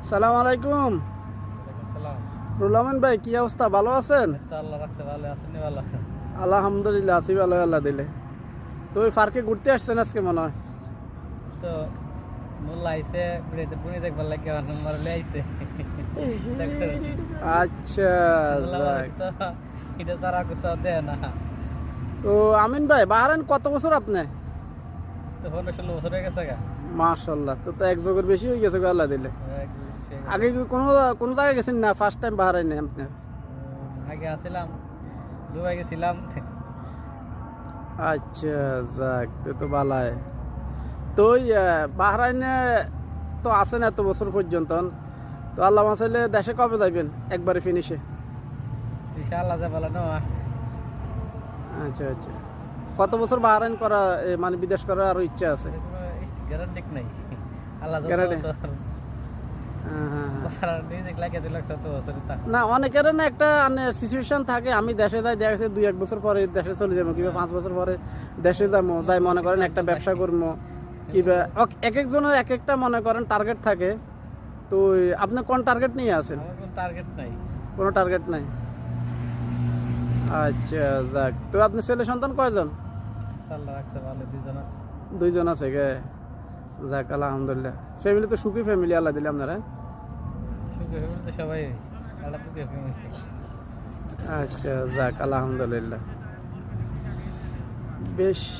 সালাম আলাইকুম। রুহুল আমিন ভাই, কি অবস্থা? ভালো আছেন? আলহামদুলিল্লাহ আছি ভালো, আল্লাহ দিলে। তো ওই পার্কে ঘুরতে আসছেন আজকে মনে হয়? তো মোল্লা আইছে বুড়ি দেখবার লাগে নম্বর আইছে আচ্ছা, যাক। তো এটা সারা কিছু দেয় না। তো আমিন ভাই, বাহারাইন কত বছর আপনি? তো 15-16 বছর হয়ে গেছে গা। মাশাআল্লাহ, তো এক যুগের বেশি হয়ে গেছে গো, আল্লাহ দিলে। আগে কি কোনো কোনো জায়গায় গেছেন না? ফার্স্ট টাইম বাহারাইনে আপনি? আগে আসছিলাম, দুবাই গেছিলাম। আচ্ছা, যাক, তো বালাই। তো ওই বাহরাইনে তো আছেন এত বছর পর্যন্ত, তো আল্লাহ মাসাইলে দেশে কবে যাবেন একবারে ফিনিশে? ইনশাআল্লাহ যা বলে না। আচ্ছা আচ্ছা, কত বছর বাহরাইন করা মানে বিদেশ করার আরো ইচ্ছা আছে? গ্যারান্টি নাই। আল্লাহ Guarantee? বছর হ্যাঁ হ্যাঁ হ্যাঁ। নিজেকে লাগে 2 লাখ 70 বছর তা। না, অনেকের না একটা সিচুয়েশন থাকে, আমি দেশে যাই, দেখা যাচ্ছে 2-1 বছর পরে দেশে চলে যাবো, কিংবা 5 বছর পরে দেশে যাবো, যাই মনে করেন একটা ব্যবসা করবো, কিংবা এক একজনের এক একটা মনে করেন টার্গেট থাকে। তো আপনি কোন টার্গেট নিয়ে আছেন? আমার কোনো টার্গেট নাই। কোনো টার্গেট নাই? আচ্ছা, যাক। তো আপনি ছেলে সন্তান কয়জন? আল্লাহ রাখছে ভালো, 2 জন আছে। 2 জন আছে গে? যাক, আলহামদুলিল্লাহ। ফ্যামিলি তো সুখী ফ্যামিলি আল্লাহ দিলে আপনারা। সুখে ফ্যামিলি তো সবাই, আল্লাহ তো ফ্যামিলি। আচ্ছা, যাক, আলহামদুলিল্লাহ। বেশি